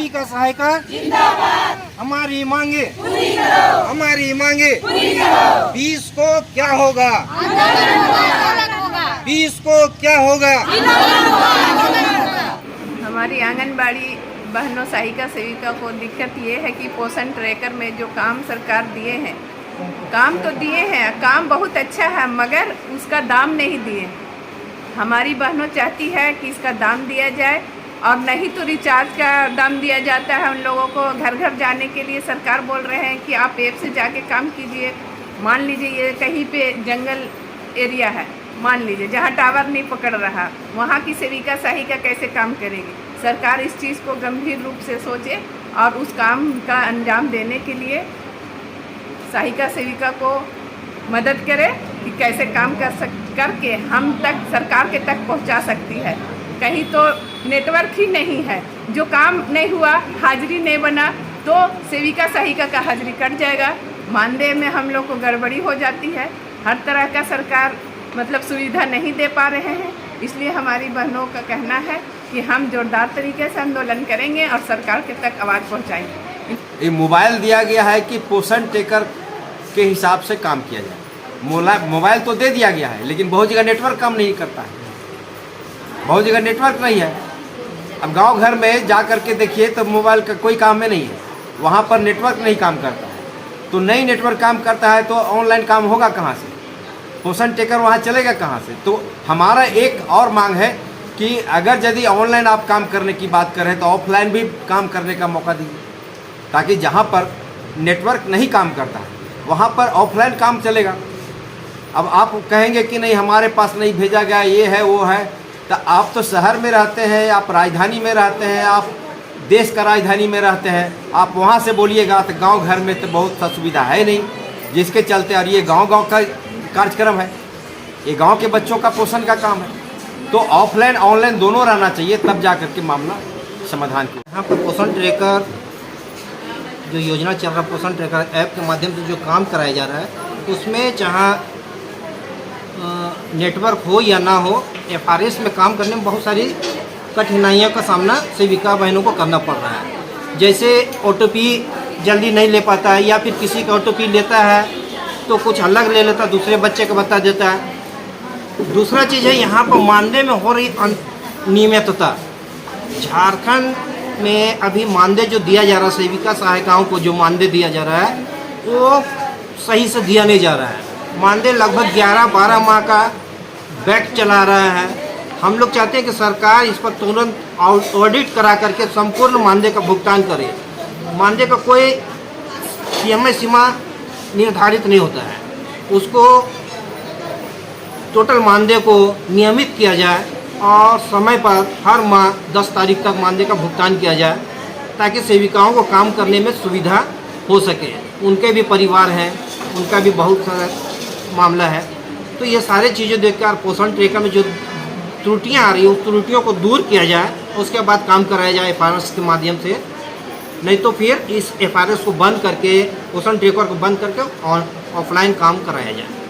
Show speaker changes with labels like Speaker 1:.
Speaker 1: सेविका सहायिका जिंदाबाद। हमारी मांगे पूरी करो, हमारी मांगे पूरी करो। 20 को क्या होगा, 20 को क्या होगा।
Speaker 2: हमारी आंगनबाड़ी बहनों सहायिका सेविका को दिक्कत ये है कि पोषण ट्रैकर में जो काम सरकार दिए हैं, काम तो दिए हैं, काम बहुत अच्छा है, मगर उसका दाम नहीं दिए। हमारी बहनों चाहती है कि इसका दाम दिया जाए, और नहीं तो रिचार्ज का दाम दिया जाता है उन लोगों को। घर घर जाने के लिए सरकार बोल रहे हैं कि आप ऐप से जाके काम कीजिए। मान लीजिए ये कहीं पे जंगल एरिया है, मान लीजिए जहाँ टावर नहीं पकड़ रहा, वहाँ की सेविका सहायिका कैसे काम करेगी। सरकार इस चीज़ को गंभीर रूप से सोचे और उस काम का अंजाम देने के लिए सहायिका सेविका को मदद करे कि कैसे काम करके हम तक, सरकार के तक पहुंचा सकती है। कहीं तो नेटवर्क ही नहीं है, जो काम नहीं हुआ, हाजिरी नहीं बना, तो सेविका सहायिका का हाजिरी कट जाएगा। मानदेय में हम लोग को गड़बड़ी हो जाती है। हर तरह का सरकार मतलब सुविधा नहीं दे पा रहे हैं। इसलिए हमारी बहनों का कहना है कि हम जोरदार तरीके से आंदोलन करेंगे और सरकार के तक आवाज़ पहुंचाएंगे।
Speaker 3: ये मोबाइल दिया गया है कि पोषण ट्रैकर के हिसाब से काम किया जाए। मोबाइल तो दे दिया गया है, लेकिन बहुत जगह नेटवर्क काम नहीं करता है, बहुत जगह नेटवर्क नहीं है। अब गांव घर में जा कर के देखिए तो मोबाइल का कोई काम में नहीं है, वहाँ पर नेटवर्क नहीं काम करता है। तो नहीं नेटवर्क काम करता है तो ऑनलाइन काम होगा कहाँ से, पोषण ट्रैकर वहाँ चलेगा कहाँ से। तो हमारा एक और मांग है कि अगर यदि ऑनलाइन आप काम करने की बात करें तो ऑफलाइन भी काम करने का मौका दीजिए, ताकि जहाँ पर नेटवर्क नहीं काम करता है वहाँ पर ऑफलाइन काम चलेगा। अब आप कहेंगे कि नहीं हमारे पास नहीं भेजा गया, ये है वो है, तो आप तो शहर में रहते हैं, आप राजधानी में रहते हैं, आप देश का राजधानी में रहते हैं, आप वहाँ से बोलिएगा तो गांव घर में तो बहुत सा सुविधा है नहीं, जिसके चलते। और ये गांव-गांव का कार्यक्रम है, ये गांव के बच्चों का पोषण का काम है। तो ऑफलाइन ऑनलाइन दोनों रहना चाहिए, तब जा कर के मामला समाधान की।
Speaker 1: यहाँ पर पोषण ट्रैकर जो योजना चल रहा है, पोषण ट्रैकर ऐप के माध्यम से जो काम कराया जा रहा है, उसमें जहाँ नेटवर्क हो या ना हो, FRS में काम करने में बहुत सारी कठिनाइयों का सामना सेविका बहनों को करना पड़ रहा है। जैसे OTP जल्दी नहीं ले पाता है, या फिर किसी का OTP लेता है तो कुछ अलग ले लेता, दूसरे बच्चे को बता देता है। दूसरा चीज़ है यहाँ पर मानदेय में हो रही अनियमितता। झारखंड में अभी मानदेय जो दिया जा रहा है, सेविका सहायिकाओं को जो मानदेय दिया जा रहा है वो सही से दिया नहीं जा रहा है। मानदेय लगभग 11-12 माह का बैक चला रहा है। हम लोग चाहते हैं कि सरकार इस पर तुरंत ऑडिट करा करके संपूर्ण मानदेय का भुगतान करे। मानदेय का कोई समय सीमा निर्धारित नहीं होता है, उसको टोटल मानदेय को नियमित किया जाए और समय पर हर माह 10 तारीख तक मानदेय का भुगतान किया जाए, ताकि सेविकाओं को काम करने में सुविधा हो सके। उनके भी परिवार हैं, उनका भी बहुत सारा मामला है। तो ये सारे चीज़ें देखकर पोषण ट्रैकर में जो त्रुटियां आ रही हैं, उस त्रुटियों को दूर किया जाए, उसके बाद काम कराया जाए FRS के माध्यम से। नहीं तो फिर इस FRS को बंद करके, पोषण ट्रैकर को बंद करके ऑफलाइन काम कराया जाए।